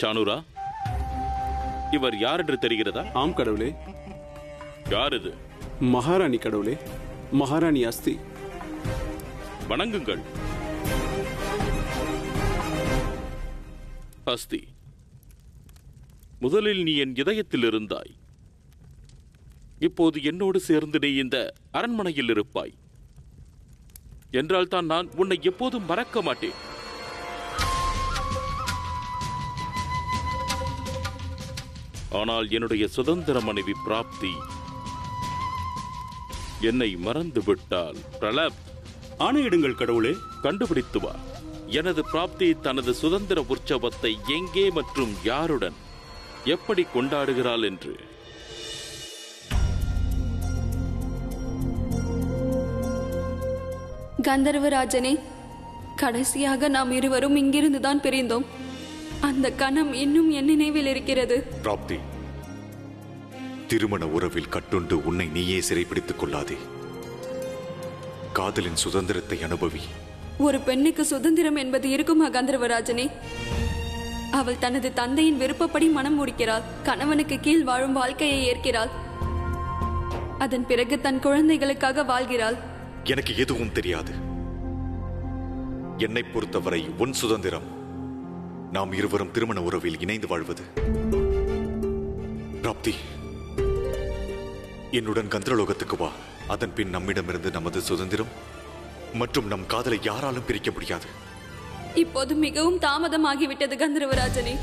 சானுரா, இவர் யார் என்று தெரிகிறதா? ஆம் கடவுளே. யார் இது? மகாராணி கடவுளே, மகாராணி அஸ்தி. வணங்குங்கள். அஸ்தி, முதலில் நீ என் இதயத்தில் இருந்தாய். இப்போது என்னோடு சேர்ந்து நீ இந்த அரண்மனையில் இருப்பாய். என்றால் தான் நான் உன்னை எப்போதும் மறக்க மாட்டேன். ஆனால் என்னுடைய சுதந்திர மனைவி பிராப்தி என்னை மறந்து விட்டால். பிரலப், ஆணையிடுங்கள் கடவுளே. கண்டுபிடித்து வா. எனது பிராப்தி தனது சுதந்திர உற்சவத்தை எங்கே மற்றும் யாருடன் எப்படி கொண்டாடுகிறாள் என்று. கந்தர்வராஜனே, கடைசியாக நாம் இருவரும் இங்கிருந்துதான் பிரிந்தோம். அந்த கணம் இன்னும் என் நினைவில் இருக்கிறது. பிராப்தி, திருமண உறவில் கட்டுண்டு உன்னை நீயே சிறைப்பிடித்துக் கொள்ளாதே. காதலின் சுதந்திரத்தை அனுபவி. ஒரு பெண்ணுக்கு சுதந்திரம் என்பது இருக்குமா கந்தர்வராஜனே? அவள் தனது தந்தையின் விருப்பப்படி மனம் முடிக்கிறாள். கணவனுக்கு கீழ் வாழும் வாழ்க்கையை ஏற்கிறாள். அதன் பிறகு தன் குழந்தைகளுக்காக வாழ்கிறாள். எனக்கு எதுவும் தெரியாது. என்னை பொறுத்தவரை உன் சுதந்திரம் நாம் இருவரும் திருமண உறவில் இணைந்து வாழ்வது. பிராப்தி, என்னுடன் கந்திரலோகத்துக்கு வா. அதன் பின் நம்மிடமிருந்து நமது சுதந்திரம் மற்றும் நம் காதலை யாராலும் பிரிக்க முடியாது. இப்போது மிகவும் தாமதமாகிவிட்டது கந்தர்வராஜனே.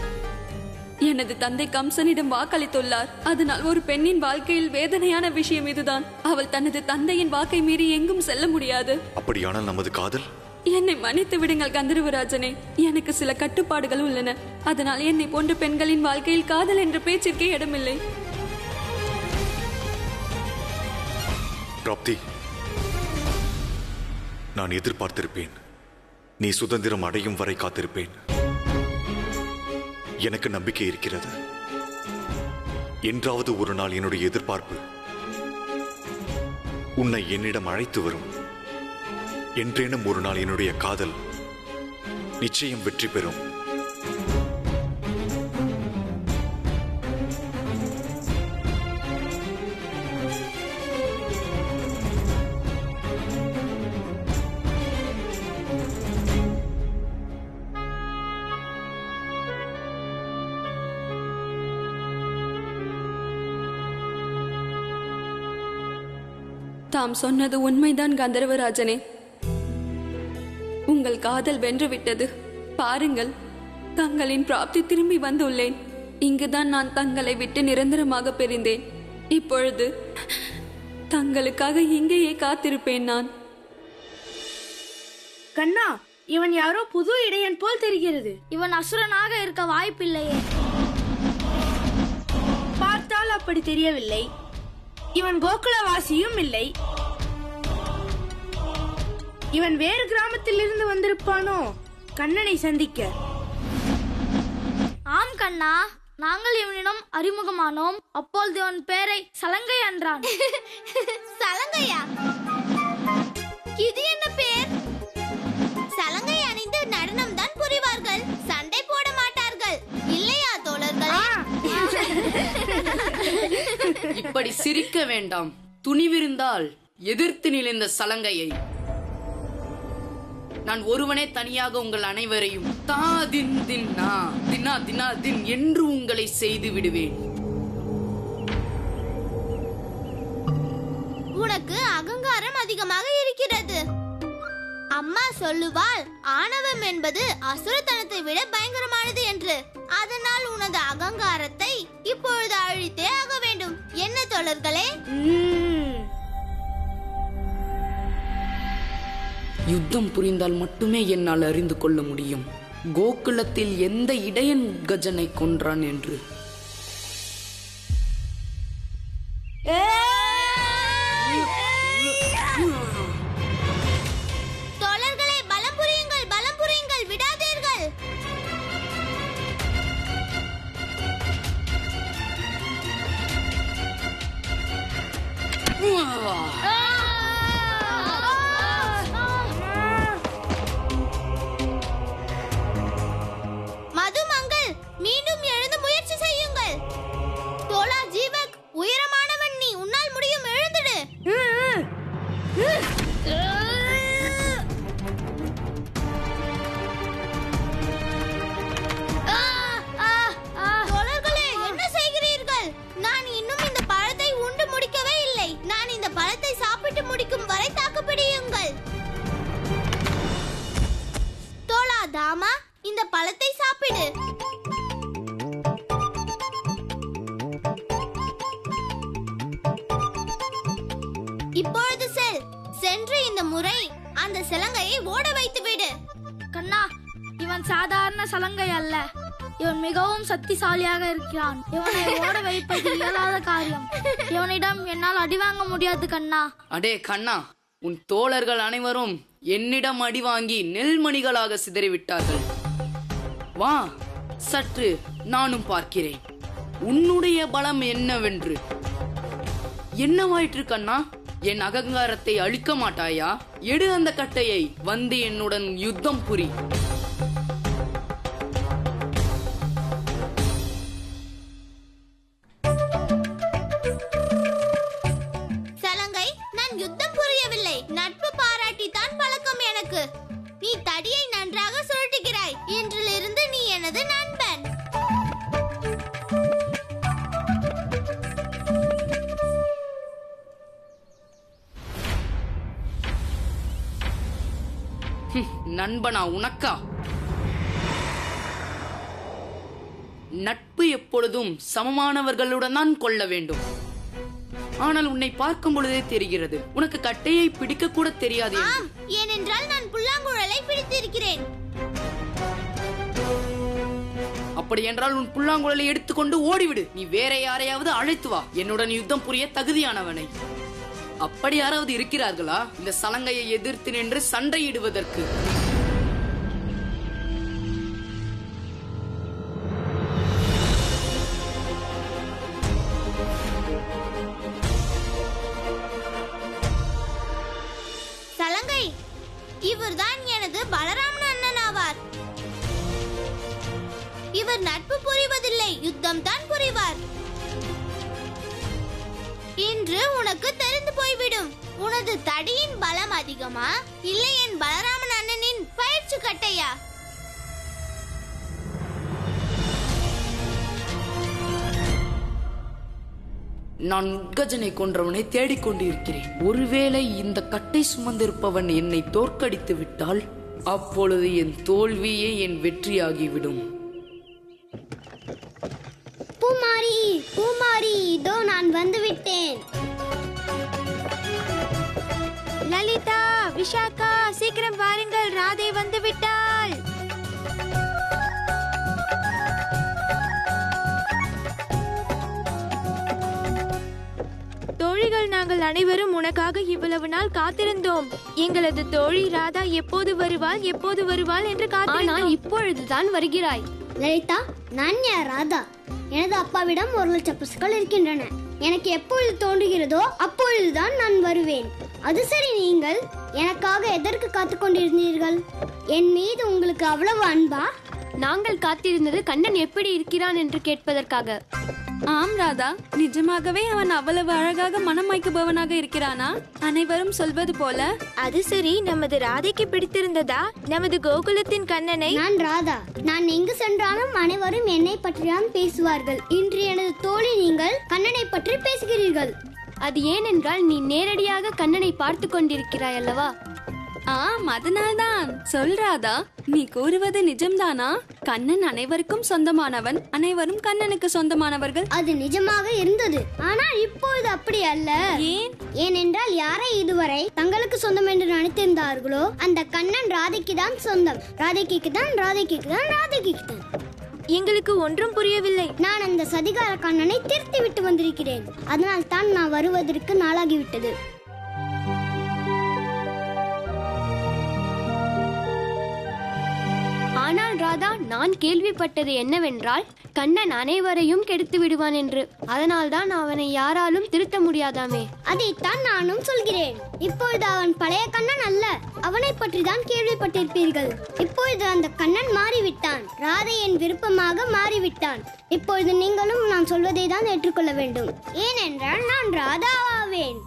எனது தந்தை கம்சனிடம் வாக்களித்துள்ளார். அதனால் ஒரு பெண்ணின் வாழ்க்கையில் வேதனையான விஷயம் இதுதான். அவள் தனது தந்தையின் வாக்கை மீறி எங்கும் செல்ல முடியாது. அப்படியானால் நமது காதல்? என்னை மன்னித்து விடுங்கள் கந்தர்வராஜனே. எனக்கு சில கட்டுப்பாடுகள் உள்ளன. அதனால் என்னை போன்ற பெண்களின் வாழ்க்கையில் காதல் என்ற பேச்சிற்கே இடமில்லை. பிராப்தி, நான் எதிர்பார்த்திருப்பேன். நீ சுதந்திரம் அடையும் வரை காத்திருப்பேன். எனக்கு நம்பிக்கை இருக்கிறது. என்றாவது ஒரு நாள் என்னுடைய எதிர்பார்ப்பு உன்னை என்னிடம் அழைத்து வரும். என்றேனும் ஒரு நாள் என்னுடைய காதல் நிச்சயம் வெற்றி பெறும். தாம் சொன்னது உண்மைதான் கந்தர்வராஜனே. உங்கள் காதல் வென்றுவிட்டது. பாருங்கள், தங்களின் பிராப்தி திரும்பி வந்துள்ளேன். இங்குதான் நான் தங்களை விட்டு நிரந்தரமாக பிரிந்தேன். இப்பொழுது தங்களுக்காக இங்கேயே காத்திருப்பேன் நான். கண்ணா, இவன் யாரோ புது இடையன் போல் தெரிகிறது. இவன் அசுரனாக இருக்க வாய்ப்பில்லையே. பார்த்தால் அப்படி தெரியவில்லை. இவன் கோகுலவாசியும் இல்லை. இவன் வேறு கிராமத்தில் இருந்து வந்திருப்பானோ கண்ணனை சந்திக்க. ஆம் கண்ணா, நாங்கள் இவனிடம் அறிமுகமானோம். அப்பொழுது இவன் பேரை சலங்கை என்றான். சலங்கையா? இது என்ன பேர்? சலங்கை அணிந்து நடனம் தான் புரிவார்கள், சண்டை போட மாட்டார்கள். இல்லையா தோழர்களே? இப்படி சிரிக்க வேண்டாம். துணிவிருந்தால் எதிர்த்து நில் இந்த சலங்கையை. நான் ஒருவனே தனியாக உங்கள் அனைவரையும் தாதின் தின்னா தின்னா தின்னா தின் என்று உங்களை செய்து விடுவேன். உனக்கு அகங்காரம் அதிகமாக இருக்கிறது. அம்மா சொல்லுவாள், ஆணவம் என்பது அசுரத்தனத்தை விட பயங்கரமானது என்று. அதனால் உனது அகங்காரத்தை இப்பொழுது அழித்தே ஆக வேண்டும். என்ன தோழர்களே? யுத்தம் புரிந்தால் மட்டுமே என்னால் அறிந்து கொள்ள முடியும் கோகுலத்தில் எந்த இடையன் கஜனை கொன்றான் என்று. தோழர்களே, பலம் புரியுங்கள், பலம் புரியுங்கள், விடாதீர்கள். மதுமங்கள், மீண்டும் பழத்தை சாப்பிடு. இப்பொழுது சென்று இந்த முறை அந்த சலங்கையை ஓட வைத்து விடு. கண்ணா, இவன் சாதாரண சலங்கை அல்ல. இவன் மிகவும் சக்திசாலியாக இருக்கிறான். இவனை ஓட வைப்பது இயலாத காரியம். இவனிடம் என்னால் அடி வாங்க முடியாது கண்ணா. அடே கண்ணா, உன் தோழர்கள் அனைவரும் என்னிடம் அடி வாங்கி நெல்மணிகளாக சிதறிவிட்டார்கள். வா, சற்று நானும் பார்க்கிறேன் உன்னுடைய பலம் என்னவென்று. என்னவாயிற்று கண்ணா? என் அகங்காரத்தை அழிக்க மாட்டாயா? எடு அந்த கட்டையை, வந்து என்னுடன் யுத்தம் புரி. சலங்கை, நான் யுத்தம் புரியவில்லை, நட்பு பாராட்டித்தான் பழக்கம் எனக்கு. நீ தடியை நன்றாக சுழட்டுகிறாய். இன்றிலிருந்து நீ எனது நண்பன். நண்பனா உனக்கா? நட்பு எப்பொழுதும் சமமானவர்களுடன் தான் கொள்ள வேண்டும். ஆனால் உன்னை பார்க்கும் பொழுதே தெரிகிறது உனக்கு கட்டையை பிடிக்க கூட தெரியாது. ஆம், ஏனென்றால் நான் புல்லாங்குழலை பிடித்திருக்கிறேன். அப்படி என்றால் உன் புல்லாங்குழலை எடுத்துக்கொண்டு ஓடிவிடு. நீ வேற யாரையாவது அழைத்து வா, என்னுடன் யுத்தம் புரிய தகுதியானவனை. அப்படி யாராவது இருக்கிறார்களா இந்த சலங்கையை எதிர்த்து நின்று சண்டையிடுவதற்கு? சலங்கை, இவர்தான் எனது பலராமன் அண்ணன் ஆவார். இவர் நட்பு புரிவதில்லை, யுத்தம் தான் புரிவார். இன்று உனக்கு தெரிந்து போய்விடும். உனது தடியின் பலம் அதிகமா, இல்லை என் பலராமன் அண்ணனின் பயிற்சி கட்டையா? நான் உட்கஜனை கொன்றவனை தேடிக்கொண்டிருக்கிறேன். ஒருவேளை இந்த கட்டை சுமந்திருப்பவன் என்னை தோற்கடித்து விட்டால் அப்பொழுது என் தோல்வியே என் வெற்றியாகிவிடும். பூமாரி, பூமாரி, இதோ நான் வந்துவிட்டேன். லலிதா, விஷாகா, சீக்கிரம் வாருங்கள், ராதை வந்து விட்டாள். தோழிகள், நாங்கள் அனைவரும் உனக்காக இவ்வளவு நாள் காத்திருந்தோம். எங்களது தோழி ராதா எப்போது வருவாள் எப்போது வருவாள் என்று காத்திருந்தோம். இப்பொழுதுதான் வருகிறாய். லலிதா, நான் யார்? ராதா. எனது அப்பாவிடம் 1,00,000 பசுக்கள் இருக்கின்றன. எனக்கு எப்பொழுது தோன்றுகிறதோ அப்பொழுதுதான் நான் வருவேன். அது சரி, நீங்கள் எனக்காக எதற்கு காத்து கொண்டிருந்தீர்கள்? என் மீது உங்களுக்கு அவ்வளவு அன்பா? நாங்கள் காத்திருந்தது கண்ணன் எப்படி இருக்கிறான் என்று கேட்பதற்காக. ஆம் ராதா, நிஜமாகவே அவன் அவ்வளவு அழகாக மனமாய்க்குபவனாக இருக்கிறானா? அனைவரும் சொல்வது போல. அது சரி, நமது ராதைக்கு பிடித்திருந்ததா நமது கோகுலத்தின் கண்ணனை? நான் ராதா. நான் எங்கு சென்றாலும் அனைவரும் என்னை பற்றிதான் பேசுவார்கள். இன்று எனது தோழி நீங்கள் கண்ணனை பற்றி பேசுகிறீர்கள். அது ஏனென்றால் நீ நேரடியாக கண்ணனை பார்த்து கொண்டிருக்கிறாய் அல்லவா? ஆம், அதனால்தான். சொல் ராதா, நீ கூறுவது நிஜம்தானா? கண்ணன் அனைவருக்கும் சொந்தமானவன், அனைவரும் கண்ணனுக்கு சொந்தமானவர்கள். அது நிஜமாக இருந்தது. ஆனால் இப்பொழுது அப்படி அல்ல. ஏன்? ஏனென்றால் யாரை இதுவரை தங்களுக்கு சொந்தம் என்று நினைத்திருந்தார்களோ அந்த கண்ணன் ராதைக்கு தான் சொந்தம். ராதைக்கு தான், ராதைக்கு தான், ராதைக்கு தான். எங்களுக்கு ஒன்றும் புரியவில்லை. நான் அந்த சதிகார கண்ணனை திருத்தி விட்டு வந்திருக்கிறேன். அதனால் தான் நான் வருவதற்கு நாளாகிவிட்டது. ஆனால் ராதா, நான் கேள்விப்பட்டது என்னவென்றால் கண்ணன் அனைவரையும் கெடுத்து விடுவான் என்று. அதனால் தான் அவனை யாராலும் திருத்த முடியாதாமே. அதைத்தான் நானும் சொல்கிறேன். இப்பொழுது அவன் பழைய கண்ணன் அல்ல. அவனை பற்றி தான் கேள்விப்பட்டிருப்பீர்கள். இப்பொழுது அந்த கண்ணன் மாறிவிட்டான். ராதை என் விருப்பமாக மாறிவிட்டான். இப்பொழுது நீங்களும் நான் சொல்வதை தான் ஏற்றுக்கொள்ள வேண்டும். ஏனென்றால் நான் ராதாவாவேன்.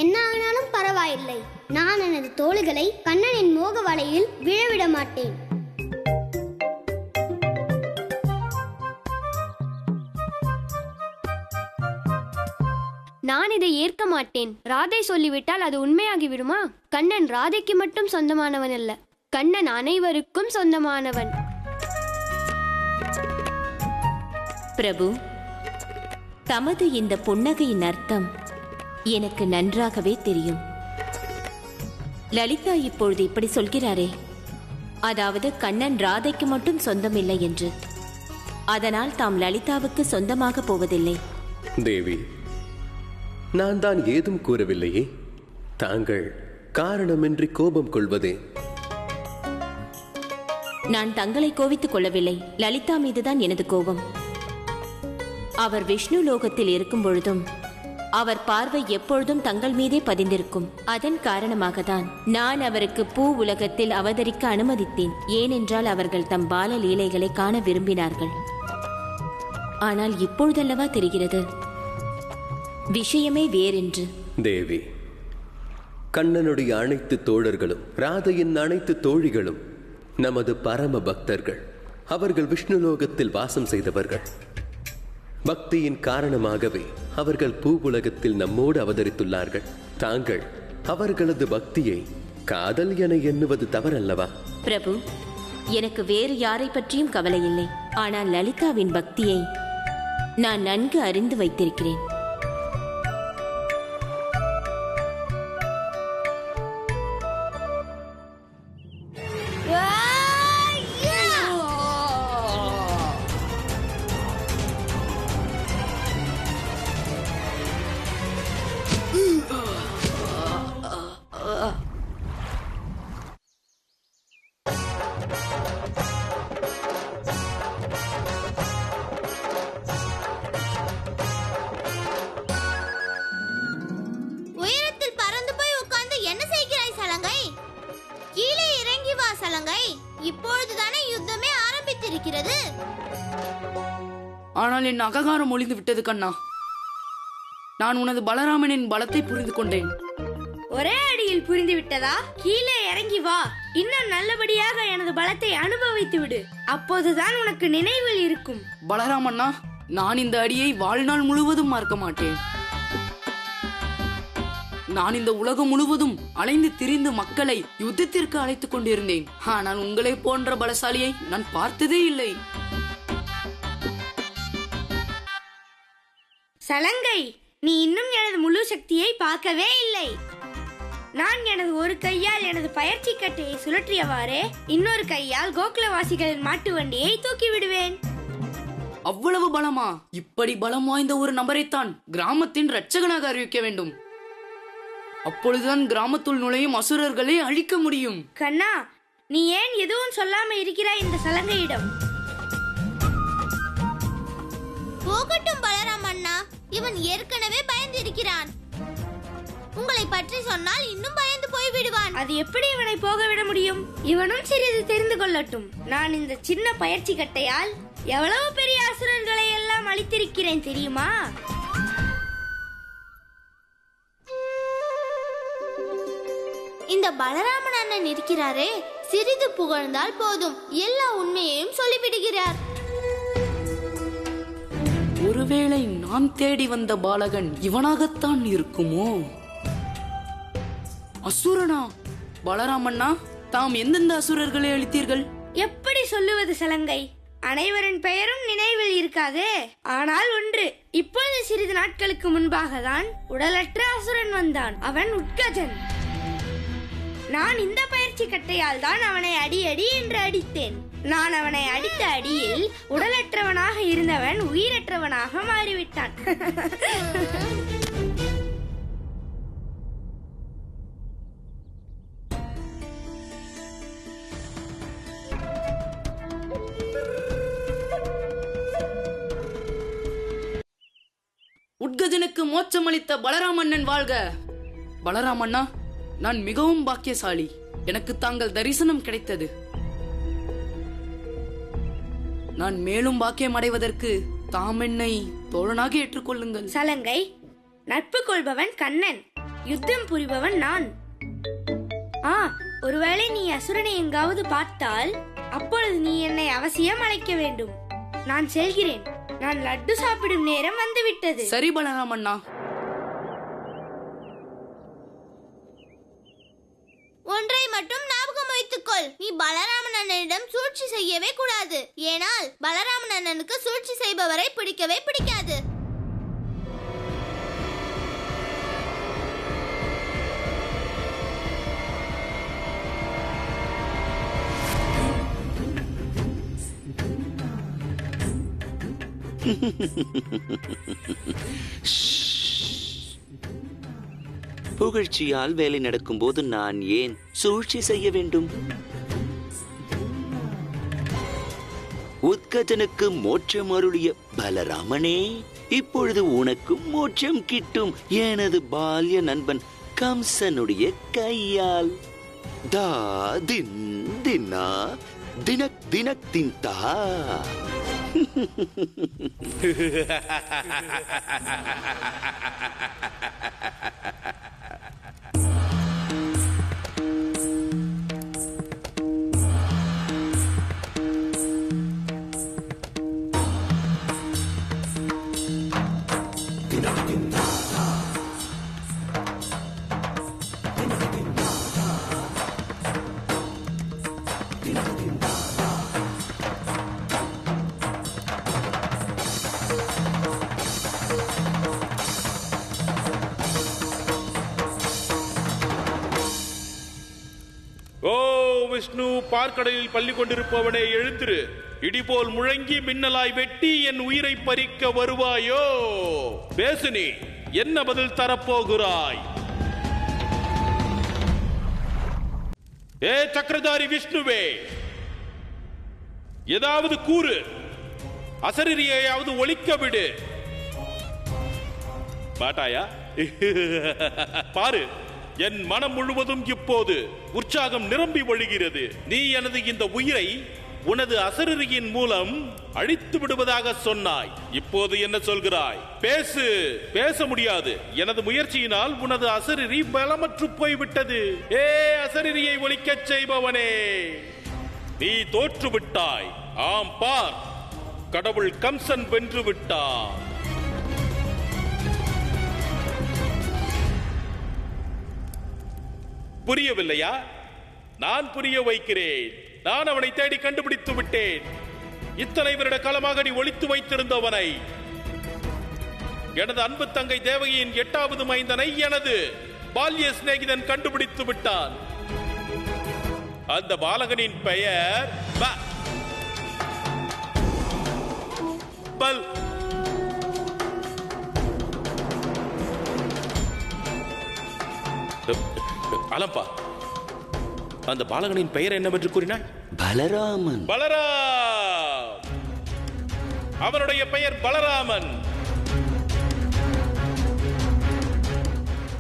என்ன ஆனாலும் பரவாயில்லை. நான் எனது தோள்களை கண்ணனின் மோக வலையில் விழவிட மாட்டேன். நான் இதை ஏற்க மாட்டேன். ராதை சொல்லிவிட்டால் அது உண்மையாகி விடுமா? கண்ணன் ராதைக்கு மட்டும் சொந்தமானவன் அல்ல, கண்ணன் அனைவருக்கும் சொந்தமானவன். பிரபு, தமது இந்த புன்னகையின் அர்த்தம் எனக்கு நன்றாகவே தெரியும். லலிதா இப்பொழுது இப்படி சொல்கிறாரே, அதாவது கண்ணன் ராதைக்கு மட்டும் சொந்தமில்லை என்று. அதனால் தாம் லலிதாவுக்கு சொந்தமாக போவதில்லை. தேவி, நான் தான் ஏதும் கூறவில்லையே. தாங்கள் காரணமின்றி கோபம் கொள்வதே. நான் தங்களை கோபித்துக் கொள்ளவில்லை. லலிதா மீதுதான் எனது கோபம். அவர் விஷ்ணு லோகத்தில் இருக்கும் பொழுதும் அவர் பார்வை எப்பொழுதும் தங்கள் மீதே பதிந்திருக்கும். அதன் காரணமாகத்தான் நான் அவருக்கு பூ உலகத்தில் அவதரிக்க அனுமதித்தேன். ஏனென்றால் அவர்கள் தம் பால லீலைகளை காண விரும்பினார்கள். ஆனால் இப்பொழுதல்லவா தெரிகிறது விஷயமே வேறென்று. தேவி, கண்ணனுடைய அனைத்து தோழர்களும் ராதையின் அனைத்து தோழிகளும் நமது பரம பக்தர்கள். அவர்கள் விஷ்ணு லோகத்தில் வாசம் செய்தவர்கள். பக்தியின் காரணமாகவே அவர்கள் பூவுலகத்தில் நம்மோடு அவதரித்துள்ளார்கள். தாங்கள் அவர்களது பக்தியை காதல் என எண்ணுவது தவறல்லவா? பிரபு, எனக்கு வேறு யாரை பற்றியும் கவலை இல்லை. ஆனால் லலிதாவின் பக்தியை நான் நன்கு அறிந்து வைத்திருக்கிறேன். உயரத்தில் பறந்து போய் உட்கார்ந்து என்ன செய்கிறாய் சலங்கை? கீழே இறங்கி வா சலங்கை. இப்பொழுதுதானே யுத்தமே ஆரம்பித்திருக்கிறது. ஆனால் என் அகங்காரம் ஒளிந்து விட்டது கண்ணா. நான் உனது பலராமனின் பலத்தை புரிந்து கொண்டேன். ஒரே அடியில் புரிந்து விட்டதா? கீழே இறங்கி வா, இன்னும் நல்லபடியாக எனது பலத்தை அனுபவித்து விடு. அப்போதுதான் உனக்கு நினைவில் இருக்கும். பலராமண்ணா, நான் இந்த அடியை வாழ்நாள் முழுவதும் மறக்க மாட்டேன். நான் இந்த உலகம் முழுவதும் அலைந்து திரிந்து மக்களை யுத்தத்திற்கு அழைத்துக் கொண்டிருந்தேன். ஆனால் உங்களை போன்ற பலசாலியை நான் பார்த்ததே இல்லை. சலங்கை, நீ இன்னும் எனது முழு சக்தியை பார்க்கவே இல்லை. நான் எனது ஒரு கையால் எனது பயிற்சி கட்டையை சுழற்றியவாறே இன்னொரு கையால் கோகுலவாசிகளின் மாட்டு வண்டியை தூக்கி விடுவேன். அவ்வளவு பலமா? இப்படி பலம் வாய்ந்த ஒரு நபரைத்தான் கிராமத்தின் இரட்சகனாக அறிவிக்க வேண்டும். அப்பொழுதுதான் கிராமத்துள் நுழையும் அசுரர்களை அழிக்க முடியும். கண்ணா, நீ ஏன் எதுவும் சொல்லாம இருக்கிறாய் இந்த சலங்கையிடம்? போகட்டும் பலராம் அண்ணா, இவன் ஏற்கனவே பயந்து இருக்கிறான். உங்களை பற்றி சொன்னால் இன்னும் பயந்து போய் விடுவான். அது எப்படி இவனை போக விட முடியும்? இவனும் சிறிது தெரிந்து கொள்ளட்டும். நான் இந்த சின்ன பயிற்சி கட்டையால் எவ்வளவு பெரிய அசுரர்களை எல்லாம் அழித்திருக்கிறேன் தெரியுமா? இந்த பலராமன் அண்ணன் இருக்கிறாரே, சிறிது புகழ்ந்தால் போதும், எல்லா உண்மையையும் சொல்லிவிடுகிறார். ஒருவேளை நான் தேடி வந்த பாலகன் இவனாகத்தான் இருக்குமோ? அசுரனா? பலராமண்ணா, தாம் எந்தெந்த அசுரர்களை அழித்தீர்கள்? எப்படி சொல்லுவது சலங்கை? அனைவரின் பெயரும் நினைவில் இருக்காதே. ஆனால் ஒன்று, இப்பொழுது சிறிது நாட்களுக்கு முன்பாக தான் உடலற்ற அசுரன் வந்தான். அவன் உட்கஜன். நான் இந்த பயிற்சி கட்டையால் தான் அவனை அடி அடி என்று அடித்தேன். நான் அவனை அடித்த அடியில் உடலற்றவனாக இருந்தவன் உயிரற்றவனாக மாறிவிட்டான். உட்கஜனுக்கு மோட்சமளித்த பலராமண்ணன் வாழ்க! பலராமண்ணா, நான் மிகவும் பாக்கியசாலி. எனக்கு தாங்கள் தரிசனம் கிடைத்தது. நான் மேலும் பாக்கியம் அடைவதற்கு தாம் என்னை தோழனாக ஏற்றுக்கொள்ளுங்கள். சலங்கை, நட்பு கொள்பவன் கண்ணன், யுத்தம் புரிபவன் நான். ஒருவேளை நீ அசுரனை எங்காவது பார்த்தால் அப்பொழுது நீ என்னை அவசியம் அழைக்க வேண்டும். நான் செல்கிறேன். நான் லட்டு சாப்பிடும் நேரம் வந்துவிட்டது. சரி பலராமண்ணா. அண்ணனிடம் சூழ்ச்சி செய்யவே கூடாது. ஏனால் பலராமன் அண்ணனுக்கு சூழ்ச்சி செய்பவரை பிடிக்கவே பிடிக்காது. புகழ்ச்சியால் வேலை நடக்கும் போது நான் ஏன் சூழ்ச்சி செய்ய வேண்டும்? உத்கஜனுக்கு மோட்சம் அருளிய பலராமனே, இப்பொழுது உனக்கும் மோட்சம் கிட்டும் எனது பால்ய நண்பன் கம்சனுடைய கையால். தா தின் தின்னா தினக் தினக் தின்தா. விஷ்ணு, பார்க்கடலில் பள்ளி கொண்டிருப்பவனே எழுந்திரு. இடிபோல் முழங்கி மின்னலாய் வெட்டி என் உயிரை பறிக்க வருவாயோ? பேசு, நீ என்ன பதில் தரப்போகிறாய்? ஏ சக்கரதாரி விஷ்ணுவே, ஏதாவது கூறு. அசரீரியையாவது ஒழிக்க விடு. மாட்டாயா? பாரு, என் மனம் முழுவதும் இப்போது உற்சாகம் நிரம்பி வழிகிறது. நீ எனது இந்த உயிரை உனது அசரீரியின் மூலம் அழித்து விடுவதாக சொன்னாய். இப்போது என்ன சொல்கிறாய்? பேசு. பேச முடியாது. எனது முயற்சியினால் உனது அசரீரி பலமற்று போய்விட்டது. ஏ அசரீரியை ஒழிக்கச் செய்பவனே, நீ தோற்று விட்டாய். ஆம், பார், கடவுள் கம்சன் வென்று விட்டார். புரியவில்லையா? நான் புரிய வைக்கிறேன். நான் அவனை தேடி கண்டுபிடித்து விட்டேன். இத்தனை வருட காலமாக நீ ஒளித்து வைத்திருந்தவனை, எனது அன்பு தங்கை தேவகியின் 8வது மைந்தனை எனது பால்ய சிநேகிதன் கண்டுபிடித்து விட்டான். அந்த பாலகனின் பெயர் பல். அலம்பா, அந்த பாலகனின் பெயர் என்னவென்று கூறினாய்? பலராமன். பலராம். அவனுடைய பெயர் பலராமன்.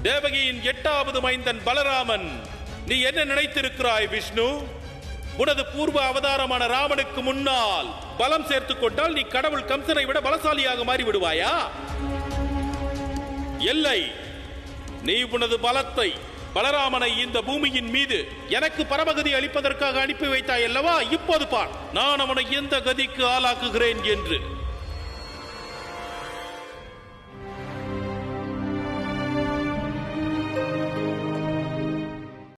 தேவகியின் 8வது மைந்தன் பலராமன். நீ என்ன நினைத்திருக்கிறாய் விஷ்ணு? உனது பூர்வ அவதாரமான ராமனுக்கு முன்னால் பலம் சேர்த்துக் கொண்டால் நீ கடவுள் கம்சனை விட பலசாலியாக மாறிவிடுவாயா? இல்லை. நீ உனது பலத்தை, பலராமனை இந்த பூமியின் மீது எனக்கு பரமகதி அளிப்பதற்காக அனுப்பி வைத்தாய் அல்லவா? இப்போது பார், நான் அவனை எந்த கதிக்கு ஆளாக்குகிறேன் என்று.